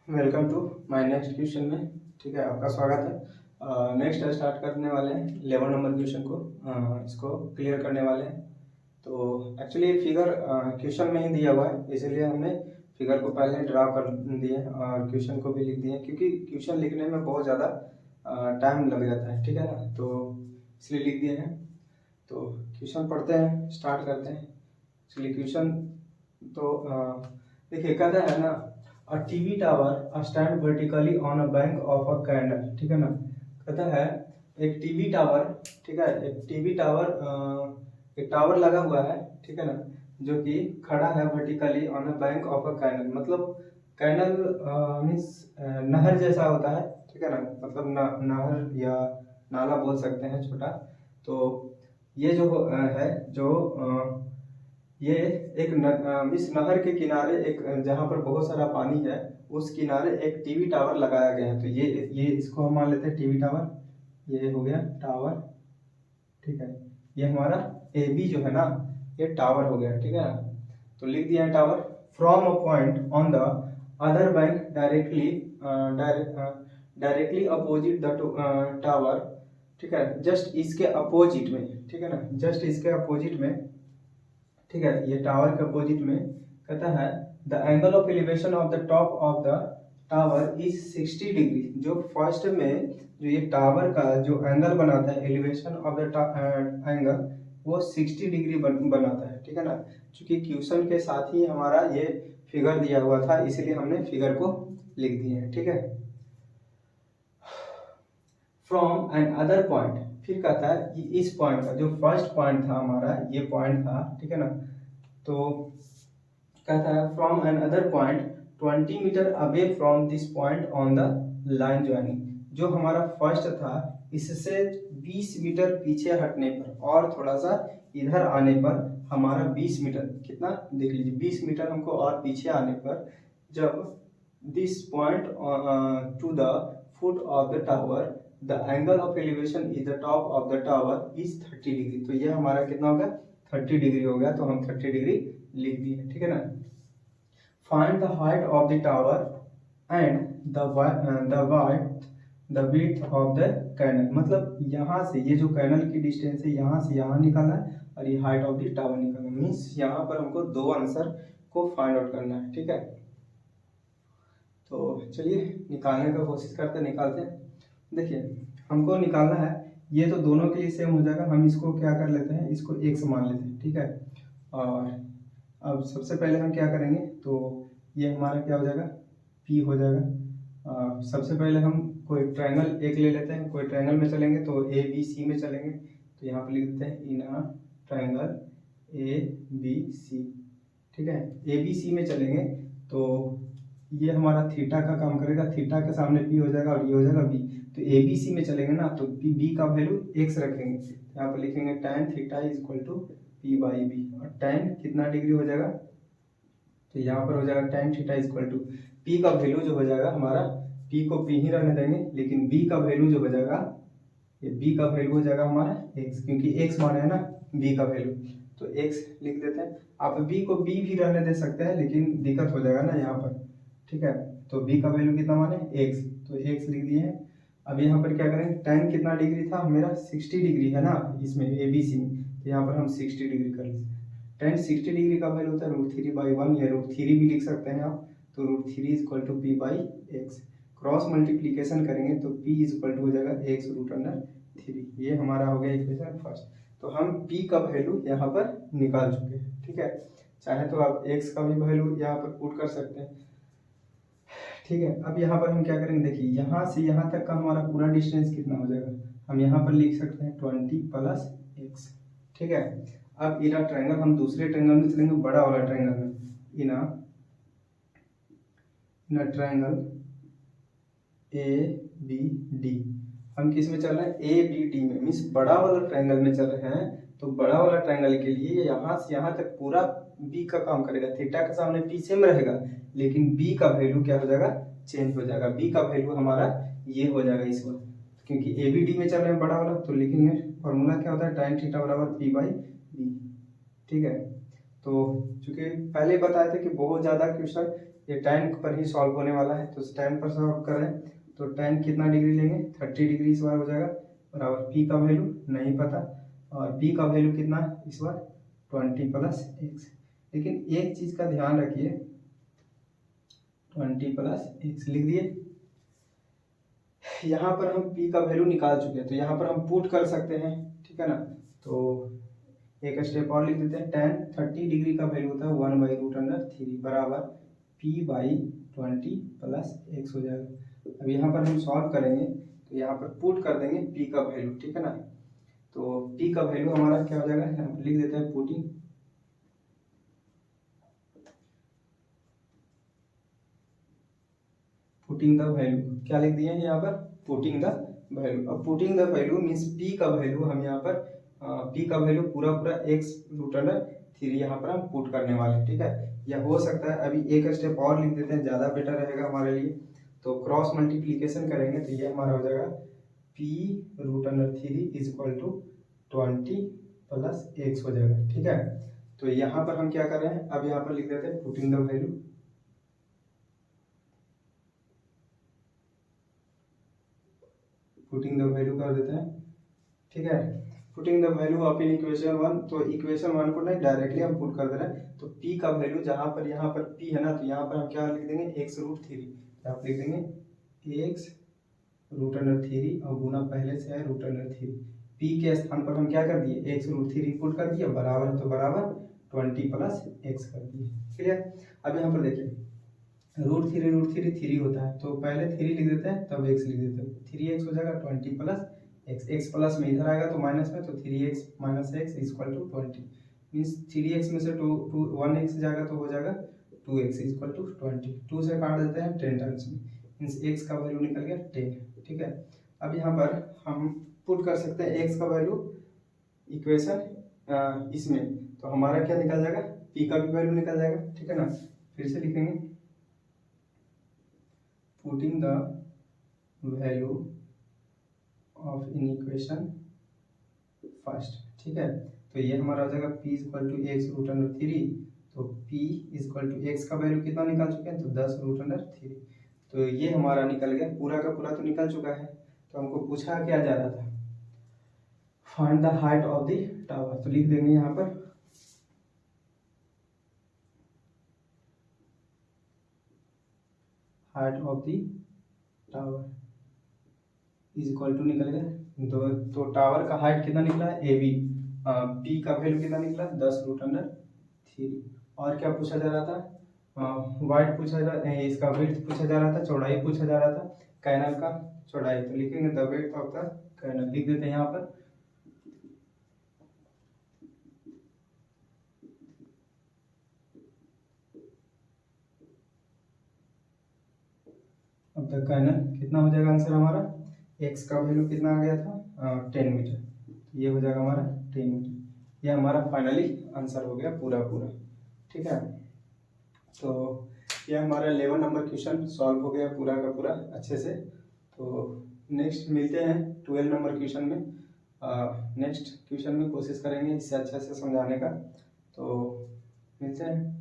Welcome to my next question में। ठीक है, आपका स्वागत है। नेक्स्ट स्टार्ट करने वाले हैं 11 नंबर क्वेश्चन को। इसको क्लियर करने वाले हैं। तो एक्चुअली फिगर क्वेश्चन में ही दिया हुआ है, इसीलिए हमने फिगर को पहले ड्रा कर दिए और क्वेश्चन को भी लिख दिए, क्योंकि क्वेश्चन लिखने में बहुत ज़्यादा टाइम लग जाता है। ठीक है ना, तो इसलिए लिख दिए हैं। तो क्वेश्चन पढ़ते हैं, स्टार्ट करते हैं। एक्चुअली क्वेश्चन तो देखिए, कहता है ना, a TV tower stand vertically on a bank of a canal. ठीक है ना, कहता है एक टीवी टावर, ठीक है, एक टावर लगा हुआ है, ठीक है ना, जो कि खड़ा है vertically on a bank of a canal. मतलब कैनल मीन्स नहर जैसा होता है। ठीक है ना, मतलब नहर या नाला बोल सकते हैं, छोटा। तो ये जो है जो ये एक इस नहर के किनारे एक जहाँ पर बहुत सारा पानी है, उस किनारे एक टीवी टावर लगाया गया है। तो ये इसको हम मान लेते हैं टीवी टावर। ये हो गया टावर, ठीक है। ये हमारा ए बी जो है ना, ये टावर हो गया। ठीक है ना, तो लिख दिया है tower. From a point on the other bank directly opposite the tower. ठीक है, जस्ट इसके अपोजिट में, ठीक है ना, जस्ट इसके अपोजिट में, ठीक है, ये टावर के अपोजिट में कहता है the angle of elevation of the top of the tower is 60 degree. जो फर्स्ट में जो ये टावर का जो एंगल बनाता है, एलिवेशन ऑफ द एंगल, वो 60 डिग्री बनाता है। ठीक है ना, क्योंकि क्वेश्चन के साथ ही हमारा ये फिगर दिया हुआ था, इसलिए हमने फिगर को लिख दिए हैं। ठीक है, फ्रॉम एन अदर पॉइंट, फिर कहता है कि इस पॉइंट का जो फर्स्ट पॉइंट था हमारा, ये पॉइंट था, ठीक है ना, तो कहता है from an other point 20 meter away from this point on the line joining. जो हमारा फर्स्ट था, इससे 20 मीटर पीछे हटने पर और थोड़ा सा इधर आने पर हमारा 20 मीटर, कितना देख लीजिए, 20 मीटर हमको और पीछे आने पर, जब this point two the foot of the tower the angle of elevation is the top of the tower is 30 degree. तो ये हमारा कितना हो गया, 30 डिग्री हो गया। तो हम 30 डिग्री लिख दिए। ठीक है ना, find the height of the tower and the width of the canal. मतलब यहाँ से ये जो कैनल की डिस्टेंस है, यहाँ से यहाँ निकालना है, और ये हाइट ऑफ द टावर निकालना है। मीन्स यहाँ पर हमको दो आंसर को फाइंड आउट करना है। ठीक है, तो चलिए निकालने का कोशिश करते हैं, निकालते हैं। देखिए, हमको निकालना है, ये तो दोनों के लिए सेम हो जाएगा। हम इसको क्या कर लेते हैं, इसको x मान लेते हैं। ठीक है, और अब सबसे पहले हम क्या करेंगे, तो ये हमारा क्या हो जाएगा, p हो जाएगा। सबसे पहले हम कोई ट्रायंगल एक ले लेते हैं, कोई ट्रायंगल में चलेंगे तो ए बी सी में चलेंगे। तो यहाँ पे लिख देते हैं इन a triangle A B C. ठीक है, ए बी सी में चलेंगे तो ये हमारा थीटा का काम करेगा, थीटा के सामने p हो जाएगा और ये हो जाएगा b। तो ए बी सी में चलेंगे ना, तो b का वैल्यू x रखेंगे। यहाँ पर लिखेंगे tan theta is equal to p by b. और tan कितना डिग्री हो जाएगा, तो यहाँ पर हो जाएगा tan theta is equal to p का वैल्यू जो हो जाएगा हमारा, p को p ही रहने देंगे, लेकिन b का वैल्यू जो हो जाएगा, ये b का वैल्यू हो जाएगा हमारा x, क्योंकि x माने है ना b का वैल्यू, तो x लिख देते हैं। आप b को b भी रहने दे सकते हैं, लेकिन दिक्कत हो जाएगा ना यहाँ पर। ठीक है, तो b का वैल्यू कितना माने x, तो x लिख दिए हैं। अब यहाँ पर क्या करेंगे, tan कितना डिग्री था मेरा, 60 डिग्री है ना इसमें ए बी सी में, तो यहाँ पर हम 60 डिग्री कर लेते हैं। tan 60 डिग्री का वैल्यू होता है √3/1, या √3 भी लिख सकते हैं आप। तो √3 is equal to p by x. Cross multiplication करेंगे तो p इज इक्वल टू हो जाएगा x√3। ये हमारा हो गया इक्वेशन फर्स्ट। तो हम p का वैल्यू यहाँ पर निकाल चुके हैं। ठीक है, चाहे तो आप x का भी वैल्यू यहाँ पर पुट कर सकते हैं। ठीक है, अब यहाँ पर हम क्या करेंगे, देखिए यहाँ से यहाँ तक का हमारा पूरा डिस्टेंस कितना हो जाएगा, हम यहाँ पर लिख सकते हैं 20 प्लस x। ठीक है, अब इना ट्रायंगल हम दूसरे ट्रायंगल में चलेंगे, बड़ा वाला ट्रायंगल में। इना ट्रायंगल ए बी डी, हम किस में चल रहे हैं, ए बी डी में, मीन्स बड़ा वाला ट्रायंगल में चल रहे हैं। तो बड़ा वाला ट्रायंगल के लिए यहाँ से यहाँ तक पूरा b का काम करेगा। थीटा के सामने p सेम रहेगा, लेकिन b का वैल्यू क्या हो जाएगा, चेंज हो जाएगा। b का वैल्यू हमारा ये हो जाएगा इस बार, क्योंकि ए बी डी में चल रहे हैं बड़ा वाला। तो लिखेंगे फॉर्मूला क्या होता है, tan थीटा बराबर p बाई बी। ठीक है, तो चूंकि पहले ही बताया था कि बहुत ज़्यादा क्वेश्चन ये tan पर ही सॉल्व होने वाला है, तो tan पर सॉल्व करें तो tan कितना डिग्री लेंगे, 30 डिग्री इस बार हो जाएगा, बराबर p का वैल्यू नहीं पता, और p का वैल्यू कितना इस बार 20 प्लस एक्स। लेकिन एक चीज़ का ध्यान रखिए, 20 प्लस एक्स लिख दिए। यहाँ पर हम p का वैल्यू निकाल चुके हैं, तो यहाँ पर हम पुट कर सकते हैं, ठीक है ना। तो एक स्टेप और लिख देते हैं, tan 30 डिग्री का वैल्यू होता है 1/√3 बराबर p बाई 20 प्लस एक्स हो जाएगा। अब यहाँ पर हम सॉल्व करेंगे तो यहाँ पर पुट कर देंगे p का वैल्यू, ठीक है ना। तो p का वैल्यू हमारा क्या हो जाएगा, यहाँ पर लिख देते हैं पुटिंग द वैल्यू, क्या लिख दिए हैं यहाँ पर, पुटिंग द वैल्यू। अब putting the value means p का वैल्यू हम यहाँ पर p का वैल्यू पूरा x√3 यहाँ पर हम पुट करने वाले हैं, ठीक है। या हो सकता है अभी एक स्टेप और लिख देते हैं, ज़्यादा बेटर रहेगा हमारे लिए। तो क्रॉस मल्टीप्लीकेशन करेंगे तो ये हमारा हो जाएगा p√3 is equal to 20 plus x हो जाएगा, ठीक है। तो यहाँ पर हम क्या कर रहे हैं, अब यहाँ पर लिख देते हैं putting the value, putting the value कर देते हैं, ठीक है। Putting the value of in equation 1, तो इक्वेशन 1 को नहीं डायरेक्टली हम पुट कर दे रहे हैं। तो p का वैल्यू जहाँ पर यहाँ पर p है ना, तो यहाँ पर हम क्या लिख देंगे x√3, यहाँ पर लिख देंगे x√3 और गुना पहले से है √3। p के स्थान पर हम क्या कर दिए, x√3 पुट कर दिया, बराबर तो बराबर 20 प्लस एक्स कर दिए, क्लियर। अब यहाँ पर देखिए √3 3 होता है, तो पहले 3 लिख देते हैं तब x लिख देते हैं, 3x हो जाएगा 20 प्लस एक्स, एक्स प्लस में इधर आएगा तो माइनस में, तो 3x minus x equal to 20 means 3x में से 1x जाएगा तो हो जाएगा 2x इक्वल टू 20, 2 से काट देते हैं 10 टाइम्स में, मीन्स x का वैल्यू निकल गया 10, ठीक है। अब यहाँ पर हम पुट कर सकते हैं x का वैल्यू इक्वेशन इसमें, तो हमारा क्या निकल जाएगा, p का भी वैल्यू निकल जाएगा, ठीक है ना। फिर से लिखेंगे putting the value of in equation first, ठीक है। तो ये हमारा हो जाएगा p इक्वल टू x√3, तो p इक्वल टू x का वैल्यू कितना निकाल चुके हैं, तो 10√3, तो ये हमारा निकल गया, पूरा का पूरा तो निकल चुका है। तो हमको पूछा क्या जा रहा था, find the height of the tower, तो लिख देंगे यहाँ पर height of the tower is equal to निकल गया, तो टावर का हाइट कितना निकला है, AB, p का वैल्यू कितना निकला 10√3। और क्या पूछा जा रहा था, वाइड पूछा जा इसका विड्थ पूछा जा रहा था, चौड़ाई पूछा जा रहा था, कैनल का चौड़ाई, तो लिखेंगे the width of the canal, लिख देते हैं यहाँ पर। अब तक कैनल कितना हो जाएगा आंसर हमारा, x का वैल्यू कितना आ गया था 10 मीटर, ये हो जाएगा हमारा 10 मीटर, ये हमारा फाइनली आंसर हो गया पूरा पूरा, ठीक है। तो ये हमारा 11 नंबर क्वेश्चन सॉल्व हो गया पूरा का पूरा अच्छे से। तो नेक्स्ट मिलते हैं 12 नंबर क्वेश्चन में, नेक्स्ट क्वेश्चन में कोशिश करेंगे इससे अच्छा से समझाने का, तो मिलते हैं।